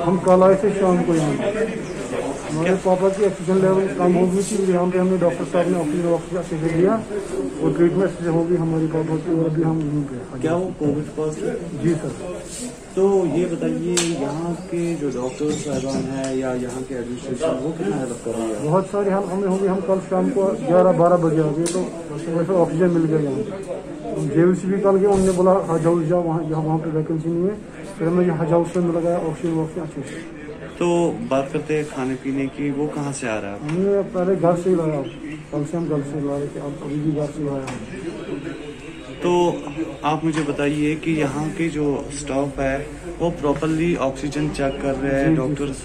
हम कल आए थे शाम को यहाँ। हमारे पापा की ऑक्सीजन लेवल कम हो गई थी, यहाँ पे हमें डॉक्टर साहब ने ऑक्सीजन अच्छे से दिया और ट्रीटमेंट अच्छे से होगी हमारी पापा की, और अभी हम यहीं पे। क्या वो कोविड पॉजिटिव? जी सर। तो ये बताइए, यहाँ के जो डॉक्टर साहबान हैं या यहाँ के एडमिनिस्ट्रेशन, वो कितना हेल्प कर रही है? बहुत सारी हेल्प हमें होगी। हम कल शाम को 11-12 बजे आ गए तो वैसे ऑक्सीजन मिल गया यहाँ। जेवीसी भी कल गए, उन्होंने बोला हज हाउस जाओ, वहाँ पे वैकेंसी नहीं है, फिर हमें हज हाउस में लगाया ऑक्सीजन अच्छे से। तो बात करते हैं खाने पीने की, वो कहाँ से आ रहा है? हमने पहले घर से ही लाया, कल से हम घर से ला रहे थे, अब अभी भी घर से लाया। तो आप मुझे बताइए कि यहाँ के जो स्टाफ है वो प्रॉपरली ऑक्सीजन चेक कर रहे हैं, डॉक्टर्स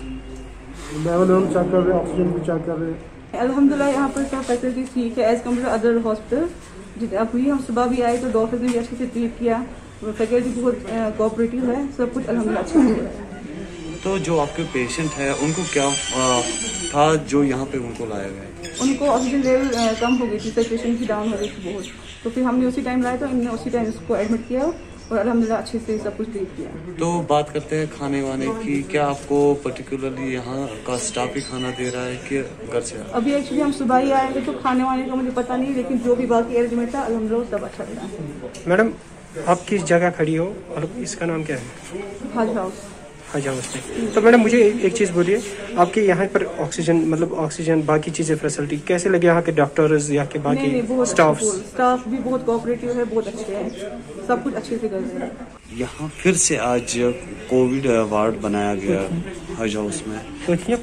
लेवल चेक कर रहे हैं, ऑक्सीजन भी चेक कर रहे हैं। अल्हम्दुलिल्लाह यहाँ पर सब फैसिलिटीज ठीक है एज कम्पेयर अदर हॉस्पिटल। अभी हम सुबह भी आए तो डॉक्टर ने भी अच्छे से ट्रीट किया, फैकल्टी बहुत कोऑपरेटिव है, सब कुछ अल्हम्दुलिल्लाह अच्छा हो रहा है। तो जो आपके पेशेंट है उनको क्या था जो यहाँ पे उनको लाया गया? उनको ऑक्सीजन लेवल कम हो गई थी, सैचुरेशन की डाउन हो गई थी बहुत, तो फिर हमने उसी टाइम लाया, तो इन्होंने उसी टाइम उसको एडमिट किया और अल्हम्दुलिल्लाह अच्छे से सब कुछ ट्रीट किया। तो बात करते हैं खाने वाने की, क्या आपको पर्टिकुलरली यहाँ का स्टाफ ही खाना दे रहा है कि घर से? अभी एक्चुअली हम सुबह ही आए थे तो खाने वाने का मुझे पता नहीं, लेकिन जो भी बाकी अरेंजमेंट था अल्हम्दुलिल्लाह सब अच्छा था। मैडम आप किस जगह खड़ी हो और इसका नाम क्या है? हज हाउस। हज हाउस में। तो मैडम मुझे एक चीज़ बोलिए, आपके यहाँ पर ऑक्सीजन मतलब ऑक्सीजन बाकी चीज़ें फैसिलिटी कैसे लगे? यहाँ के डॉक्टर्स या के बाकी स्टाफ भी बहुत कोऑपरेटिव है, बहुत अच्छे हैं, सब कुछ अच्छे से कर रहे हैं। यहाँ फिर से आज कोविड वार्ड बनाया गया हज हाउस में,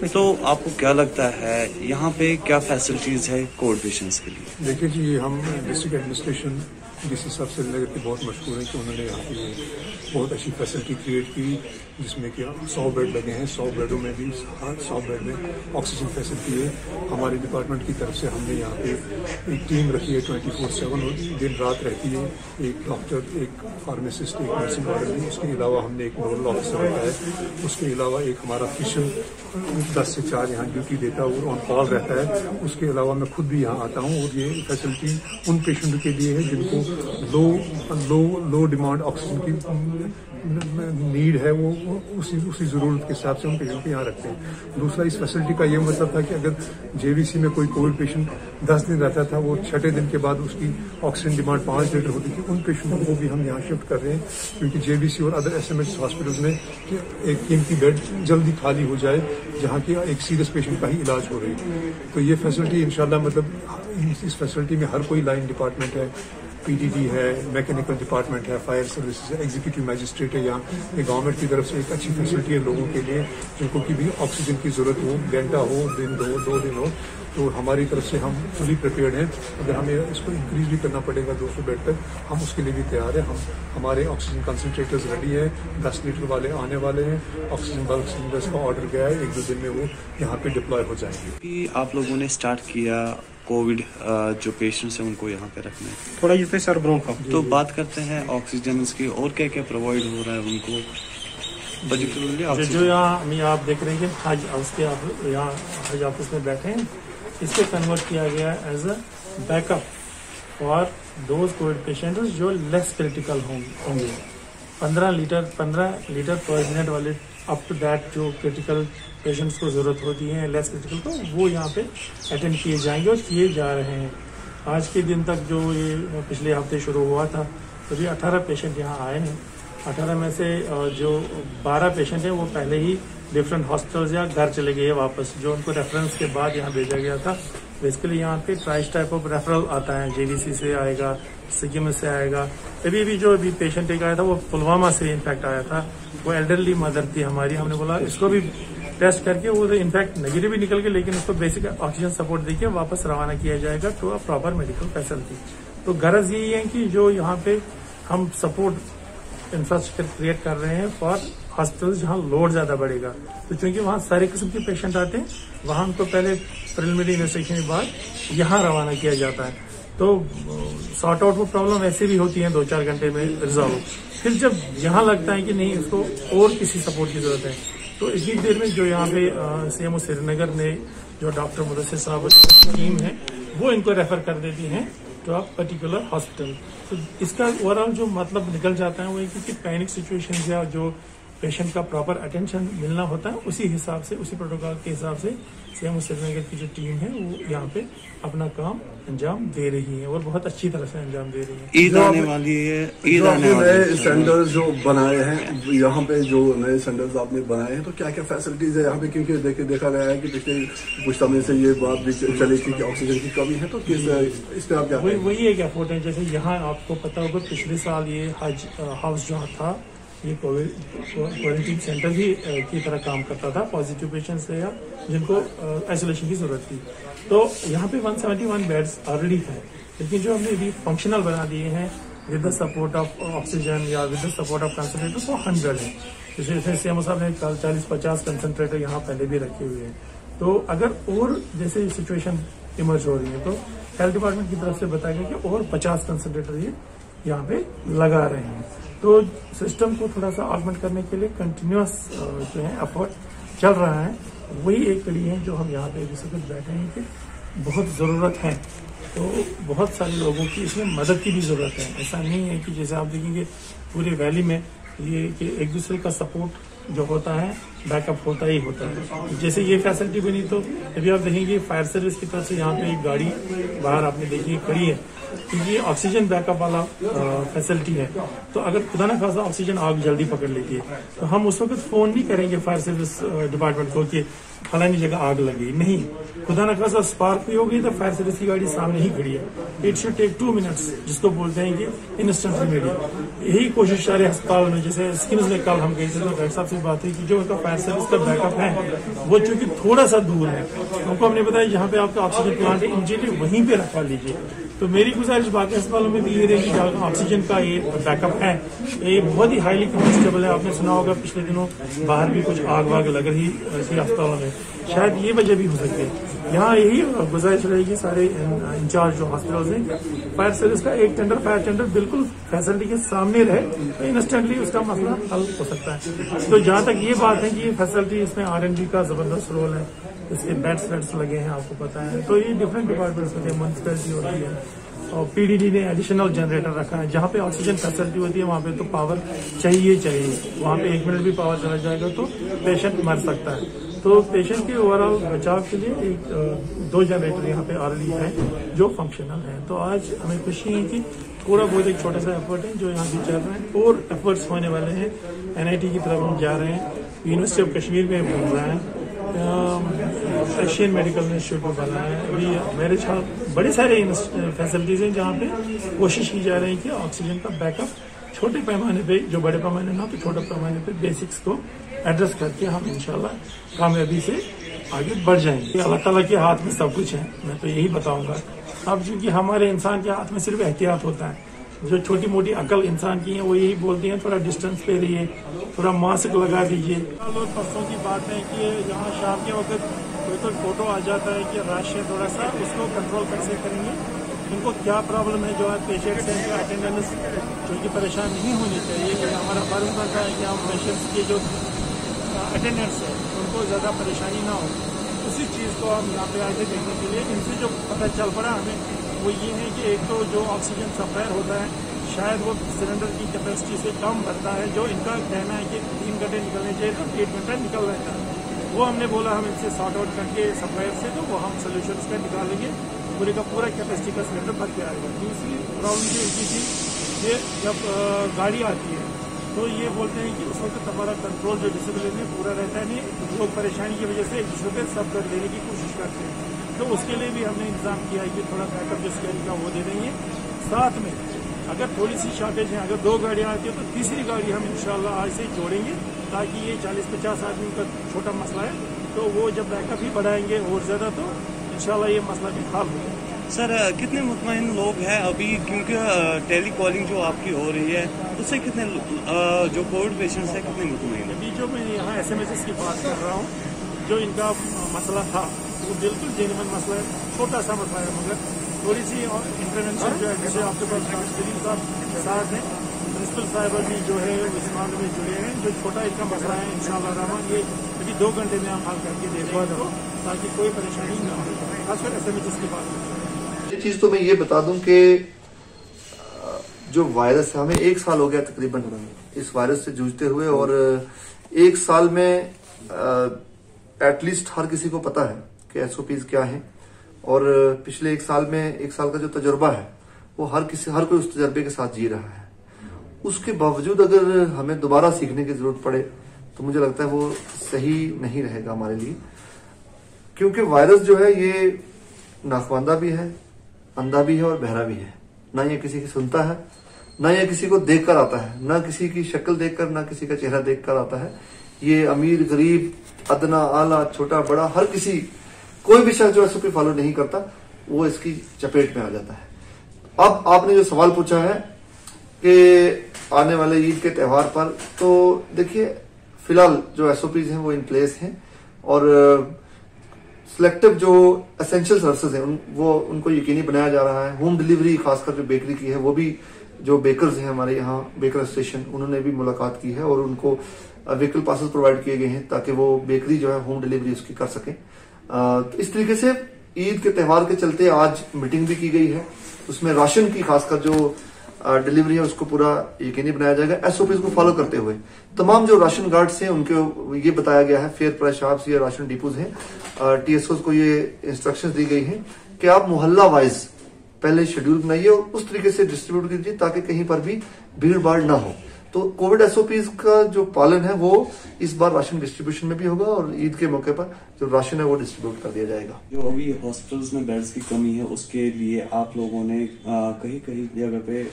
तो आपको क्या लगता है यहाँ पे क्या फैसिलिटीज है कोविड पेशेंट्स के लिए? देखिए जी, हम डिस्ट्रिक्ट एडमिनिस्ट्रेशन डीसी साहब श्रीनगर के बहुत मशहूर हैं कि उन्होंने यहाँ पे बहुत अच्छी फैसिलिटी क्रिएट की, जिसमें कि 100 बेड लगे हैं। 100 बेडों में भी 100 बेड में ऑक्सीजन फैसिलिटी है। हमारे डिपार्टमेंट की तरफ से हमने यहाँ पे एक टीम रखी है, 24/7 दिन रात रहती है। एक डॉक्टर, एक फार्मासिस्ट, एक नर्सिंग वार्डन, उसके अलावा हमने एक नोडल ऑफिसर रखा है। उसके अलावा एक हमारा फिशर 10 से 4 यहाँ ड्यूटी देता है और ऑन कॉल रहता है। उसके अलावा मैं खुद भी यहाँ आता हूँ और ये फैसिलिटी उन पेशेंट के लिए है जिनको लो डिमांड ऑक्सीजन की नीड है, वो उसी ज़रूरत के हिसाब से हम पेशेंट को यहाँ रखते हैं। दूसरा, इस फैसिलिटी का ये मतलब था कि अगर जेवीसी में कोई कोविड पेशेंट 10 दिन रहता था, वो 6ठे दिन के बाद उसकी ऑक्सीजन डिमांड 5 लीटर होती थी, उन पेशेंटों को भी हम यहाँ शिफ्ट कर रहे हैं, क्योंकि जेवीसी और अदर एसएमएच हॉस्पिटल्स में एक कीमती बेड जल्दी खाली हो जाए, जहाँ की एक सीरियस पेशेंट का ही इलाज हो रही है। तो ये फैसिलिटी इंशाल्लाह, मतलब इस फैसिलिटी में हर कोई लाइन डिपार्टमेंट है, पीडीडी है, मैकेनिकल डिपार्टमेंट है, फायर सर्विसेज है, एग्जीक्यूटिव मैजिस्ट्रेट है। यहाँ ये गवर्नमेंट की तरफ से एक अच्छी फैसिलिटी है लोगों के लिए जिनको की भी ऑक्सीजन की जरूरत हो, घंटा हो, दिन 2 दिन हो, तो हमारी तरफ से हम फुली प्रिपेयर्ड हैं। अगर हमें इसको इंक्रीज भी करना पड़ेगा 200 बेड तक, हम उसके लिए भी तैयार हैं। हमारे ऑक्सीजन कंसनट्रेटर्स रेडी है, 10 लीटर वाले आने वाले हैं। ऑक्सीजन बल्क सिलेंडर्स का ऑर्डर गया है, 1-2 दिन में वो यहाँ पे डिप्लॉय हो जाएंगे। आप लोगों ने स्टार्ट किया कोविड जो पेशेंट्स हैं उनको यहाँ पे रखना है, थोड़ा ये सर ब्रों का। तो बात करते हैं ऑक्सीजन की, और क्या क्या प्रोवाइड हो रहा है उनको पर्टिकुलरली? जो यहाँ आप देख रहे हैं कि हज हाउस के आप यहाँ हज ऑफिस में बैठे हैं, इसको कन्वर्ट किया गया है as a backup for those COVID patients जो लेस क्रिटिकल होंगे। 15 लीटर पर मिनट वाले अप टू दैट जो क्रिटिकल पेशेंट्स को ज़रूरत होती है, लेस क्रिटिकल, तो वो यहाँ पे अटेंड किए जाएंगे और किए जा रहे हैं। आज के दिन तक जो ये पिछले हफ्ते शुरू हुआ था, तो ये 18 पेशेंट यहाँ आए हैं। 18 में से जो 12 पेशेंट हैं वो पहले ही डिफरेंट हॉस्पिटल्स या घर चले गए वापस, जो उनको रेफरेंस के बाद यहाँ भेजा गया था। बेसिकली यहाँ पे ट्राइस टाइप ऑफ रेफरल आता है, जेवीसी से आएगा, सीएमएस से आएगा। अभी जो पेशेंट एक आया था वो पुलवामा से इनफैक्ट आया था, वो एल्डरली मदर थी हमारी। हमने बोला इसको भी टेस्ट करके वो इनफैक्ट नेगेटिव भी निकल के, लेकिन उसको बेसिक ऑक्सीजन सपोर्ट देके वापस रवाना किया जाएगा to a proper medical facility. तो गरज यही है कि जो यहाँ पे हम सपोर्ट इंफ्रास्ट्रक्चर क्रिएट कर रहे हैं फॉर हॉस्पिटल्स जहाँ लोड ज्यादा बढ़ेगा, तो चूंकि वहाँ सारे किस्म के पेशेंट आते हैं, वहाँ उनको पहले प्रिलिमिनरी इन्वेस्टिगेशन के बाद यहाँ रवाना किया जाता है। तो सॉर्ट आउट वो प्रॉब्लम ऐसे भी होती है 2-4 घंटे में रिजॉल्व। फिर जब यहाँ लगता है कि नहीं इसको और किसी सपोर्ट की जरूरत है, तो इतनी देर में जो यहाँ पे सीएमओ श्रीनगर ने जो डॉक्टर मुदस्सिर साहब टीम है वो इनको रेफर कर देती हैं टू अ पर्टिकुलर हॉस्पिटल। तो इसका ओवरऑल जो मतलब निकल जाता है वो है कि पैनिक सिचुएशन या जो पेशेंट का प्रॉपर अटेंशन मिलना होता है, उसी हिसाब से, उसी प्रोटोकॉल के हिसाब से सीएमओ श्रीनगर की जो टीम है वो यहाँ पे अपना काम अंजाम दे रही है और बहुत अच्छी तरह से अंजाम दे रही है। ईद आने वाली है, ईद आने वाली नए सेंटर्स जो बनाए हैं यहाँ पे, जो नए सेंटर्स आपने बनाए हैं, तो क्या क्या फैसिलिटीज है यहाँ पे? क्योंकि देखा गया है कि पिछले कुछ समय से ये बात भी चली थी कि ऑक्सीजन की कमी है, तो किस इस पे आप क्या? वही एक एफर्ट है। जैसे यहाँ आपको पता होगा पिछले साल ये हज हाउस जो था ये क्वारंटीन सेंटर ही की तरह काम करता था पॉजिटिव पेशेंट्स से या जिनको आइसोलेशन की जरूरत थी। तो यहाँ पे 171 बेड्स ऑलरेडी हैं, लेकिन जो हमने अभी फंक्शनल बना दिए हैं with the support of oxygen या with the support of concentrator, वो 100 है। जैसे सीएमओ साहब ने 40-50 कंसंट्रेटर यहाँ पहले भी रखे हुए हैं। तो अगर और जैसे सिचुएशन इमर्ज हो रही है तो हेल्थ डिपार्टमेंट की तरफ से बताया गया कि और 50 कंसंट्रेटर ये यहाँ पे लगा रहे हैं। तो सिस्टम को थोड़ा सा ऑगमेंट करने के लिए कंटिन्यूअस जो है एफर्ट चल रहा है। वही एक कड़ी है जो हम यहाँ पे इस वक्त बैठे हैं कि बहुत ज़रूरत है, तो बहुत सारे लोगों की इसमें मदद की भी ज़रूरत है। ऐसा नहीं है कि जैसे आप देखेंगे पूरे वैली में ये कि एक दूसरे का सपोर्ट जो होता है बैकअप होता ही होता है। जैसे ये फैसिलिटी बनी तो अभी आप देखेंगे फायर सर्विस की तरफ से यहाँ पे एक गाड़ी बाहर आपने देखी खड़ी है, क्योंकि ये ऑक्सीजन बैकअप वाला फैसिलिटी है। तो अगर खुदा ना खासा ऑक्सीजन आग जल्दी पकड़ लेती है तो हम उस वक्त फोन नहीं करेंगे फायर सर्विस डिपार्टमेंट को कि फलानी जगह आग लगी, नहीं, खुदा ना खासा स्पार्क भी हो गई तो फायर सर्विस की गाड़ी सामने ही खड़ी है। इट शुड टेक 2 मिनट्स, जिसको बोलते हैं कि इंस्टेंट रेमेडी। यही कोशिश सारे अस्पताल में, जैसे स्किम्स में कल हम गए थे तो डॉक्टर साहब से बात हुई कि जो उनका फायर सर्विस का बैकअप है वो चूंकि थोड़ा सा दूर है, उनको हमने बताया जहाँ पे आपका ऑक्सीजन प्लांट है इमीडिएटली वहीं पे रखवा लीजिए। तो मेरी गुजारिश बाकी अस्पतालों में भी ये रहेगी कि ऑक्सीजन का ये बैकअप है, ये बहुत ही हाईली कम्फर्टेबल है। आपने सुना होगा पिछले दिनों बाहर भी कुछ आग वाग लग रही ऐसी अस्पतालों में, शायद ये वजह भी हो सकती है। यहाँ यही गुजारिश रहेगी सारे इंचार्ज जो हॉस्पिटल्स हैं, फायर सर्विस का एक टेंडर, फायर टेंडर बिल्कुल फैसिलिटी के सामने रहे तो इंस्टेंटली उसका मसला हल हो सकता है। तो जहाँ तक ये बात है कि ये फैसिलिटी, इसमें R&D का जबरदस्त रोल है, इसके बेड्स लगे हैं आपको पता है। तो ये डिफरेंट डिपार्टमेंट्स होते हैं, म्युनिसिपैलिटी होती है और PDD ने एडिशनल जनरेटर रखा है। जहाँ पे ऑक्सीजन फैसिलिटी होती है वहाँ पे तो पावर चाहिए, वहाँ पे 1 मिनट भी पावर चला जाएगा तो पेशेंट मर सकता है। तो पेशेंट के ओवरऑल बचाव के लिए 2 जनरेटर यहाँ पे ऑलरेडी है जो फंक्शनल है। तो आज हमें खुशी है कि थोड़ा बहुत एक छोटा सा एफर्ट है जो यहाँ भी चल रहा है और एफर्ट्स होने वाले हैं। NIT की तरफ हम जा रहे हैं, यूनिवर्सिटी ऑफ कश्मीर में बन रहा है, एशियन मेडिकल इंस्टीट्यूट बना है। अभी मेरे ख्याल बड़े सारे फैसिलिटीज हैं जहाँ पे कोशिश की जा रही है कि ऑक्सीजन का बैकअप छोटे पैमाने पे, जो बड़े पैमाने ना तो छोटे पैमाने पे बेसिक्स को एड्रेस करके हम इंशाल्लाह कामयाबी से आगे बढ़ जाएंगे। अल्लाह ताला के हाथ में सब कुछ है, मैं तो यही बताऊंगा। अब चूंकि हमारे इंसान के हाथ में सिर्फ एहतियात होता है, जो छोटी मोटी अकल इंसान की है वो यही बोलती है थोड़ा डिस्टेंस पे रहिए, थोड़ा मास्क लगा दीजिए। लोग परसों की बात है कि यहाँ शाम के वक्त कोई तो फोटो आ जाता है कि रश है थोड़ा सा, उसको कंट्रोल कैसे करेंगे, उनको क्या प्रॉब्लम है, जो है पेशेंट्स हैं जो अटेंडेंस जो कि परेशान नहीं होनी चाहिए। कि हमारा फर्ज बनता है कि हम पेशेंट्स के जो अटेंडेंट्स हैं उनको ज़्यादा परेशानी ना हो। उसी चीज़ को हम यहाँ पे आगे देखने के लिए इनसे जो पता चल पड़ा हमें वो ये है कि एक तो जो ऑक्सीजन सप्लायर होता है शायद वो सिलेंडर की कैपेसिटी से कम भरता है, जो इनका कहना है कि 3 घंटे निकलने चाहिए तो 1 घंटा निकल रहा है। वो हमने बोला हम इनसे सॉर्ट आउट करके सप्लायर से, तो वो हम सोल्यूशन इसका निकालेंगे, पूरे का पूरा कैपेसिटी का सिलेंडर भर के आएगा। दूसरी प्रॉब्लम ये थी कि जब गाड़ी आती है तो ये बोलते हैं कि उस वक्त हमारा कंट्रोल जो डिसिप्लिन में पूरा रहता है, नहीं लोग परेशानी की वजह से एक दूसरे पे सब कर लेने की कोशिश करते हैं। तो उसके लिए भी हमने इंतजाम किया है कि थोड़ा बैकअप जो स्कैन का वो दे देंगे। साथ में अगर थोड़ी सी शॉर्टेज है, अगर 2 गाड़ियाँ आती है तो तीसरी गाड़ी हम इंशाल्लाह आज से जोड़ेंगे, ताकि ये 40-50 आदमी का छोटा मसला है तो वो जब बैकअप ही बढ़ाएंगे और ज़्यादा तो इंशाल्लाह ये मसला भी हल होगा। सर कितने मुतमईन लोग हैं अभी, क्योंकि टेली कॉलिंग जो आपकी हो रही है उससे कितने जो कोविड पेशेंट्स हैं कितने मुतमईन हैं? अभी जो मैं यहाँ SMS की बात कर रहा हूँ, जो इनका मसला था वो बिल्कुल जेन्युइन मसला है, छोटा सा मसला है, मगर थोड़ी सी इंटरवेंशन जो है, जैसे आपके पास सलीम साहब साथ हैं, प्रिंसिपल साहिबा भी जो है इस मामले में जुड़े हैं, जो छोटा इनका मसला है इंशाअल्लाह रहमान ये अभी 2 घंटे में हम हल करके दे देंगे तो, ताकि कोई परेशानी ना हो, खासकर SMS की बात है। ये चीज तो मैं ये बता दूं कि जो वायरस है हमें 1 साल हो गया तकरीबन इस वायरस से जूझते हुए, और एक साल में एटलीस्ट हर किसी को पता है कि एसओपीज क्या है, और पिछले एक साल का जो तजुर्बा है वो हर कोई उस तजर्बे के साथ जी रहा है। उसके बावजूद अगर हमें दोबारा सीखने की जरूरत पड़े तो मुझे लगता है वो सही नहीं रहेगा हमारे लिए, क्योंकि वायरस जो है ये नाखवांदा भी है, अंधा भी है और बहरा भी है। ना ये किसी की सुनता है, ना ये किसी को देखकर आता है, ना किसी की शक्ल देखकर, ना किसी का चेहरा देखकर आता है। ये अमीर गरीब, अदना आला, छोटा बड़ा, हर किसी, कोई भी शख्स जो एसओपी फॉलो नहीं करता वो इसकी चपेट में आ जाता है। अब आपने जो सवाल पूछा है कि आने वाले ईद के त्यौहार पर, तो देखिए फिलहाल जो एसओपीज हैं वो इन प्लेस हैं, और सिलेक्टिव जो एसेंशियल सर्विसेज हैं उनको यकीनी बनाया जा रहा है। होम डिलीवरी खासकर जो बेकरी की है, वो भी जो बेकर्स हैं हमारे यहाँ बेकर एसोसिएशन, उन्होंने भी मुलाकात की है और उनको व्हीकल पासेस प्रोवाइड किए गए हैं ताकि वो बेकरी जो है होम डिलीवरी उसकी कर सके। तो इस तरीके से ईद के त्यौहार के चलते आज मीटिंग भी की गई है, उसमें राशन की खासकर जो डिलीवरी है उसको पूरा यकीनी बनाया जाएगा एसओपीज को फॉलो करते हुए। तमाम जो राशन गार्ड्स हैं उनको ये बताया गया है, फेयर प्राइस शॉप्स या राशन डिपोज हैं, टीएसओ को ये इंस्ट्रक्शंस दी गई हैं कि आप मोहल्ला वाइज पहले शेड्यूल बनाइए और उस तरीके से डिस्ट्रीब्यूट कीजिए ताकि कहीं पर भी भीड़ भाड़ ना हो। तो कोविड एसओपीज का जो पालन है वो इस बार राशन डिस्ट्रीब्यूशन में भी होगा, और ईद के मौके पर जो राशन है वो डिस्ट्रीब्यूट कर दिया जाएगा। जो अभी हॉस्पिटल्स में बेड्स की कमी है उसके लिए आप लोगों ने कहीं कहीं जगह पे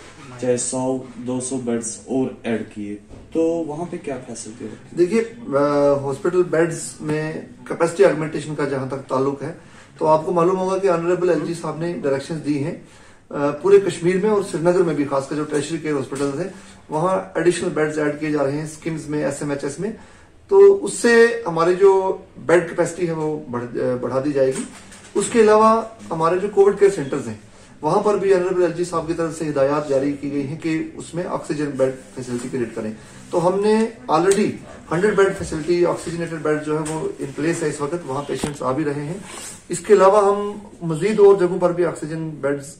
चाहे 100-200 बेड्स और ऐड किए, तो वहां पे क्या फैसिलिटी है? देखिए हॉस्पिटल बेड्स में कैपेसिटी ऑगमेंटेशन का जहां तक ताल्लुक है, तो आपको मालूम होगा कि ऑनरेबल एलजी साहब ने डायरेक्शंस दी हैं पूरे कश्मीर में और श्रीनगर में भी, खासकर जो टर्शियरी केयर हॉस्पिटल्स हैं वहां एडिशनल बेड्स ऐड किए जा रहे हैं स्किम्स में, एसएमएचएस में। तो उससे हमारी जो बेड कैपेसिटी है वो बढ़ा दी जाएगी। उसके अलावा हमारे जो कोविड केयर सेंटर्स हैं वहां पर भी ऑनरेबल एलजी साहब की तरफ से हिदायत जारी की गई है कि उसमें ऑक्सीजन बेड फैसिलिटी क्रिएट करें। तो हमने already 100 bed facility, oxygenated bed जो है वो इन प्लेस है इस वक्त, वहां पेशेंट्स आ भी रहे हैं। इसके अलावा हम मजीद और जगहों पर भी ऑक्सीजन बेड्स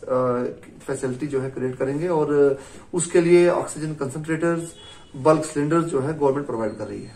फैसिलिटी जो है क्रिएट करेंगे, और उसके लिए ऑक्सीजन कंसंट्रेटर्स, बल्क सिलेंडर्स जो है गवर्नमेंट प्रोवाइड कर रही है।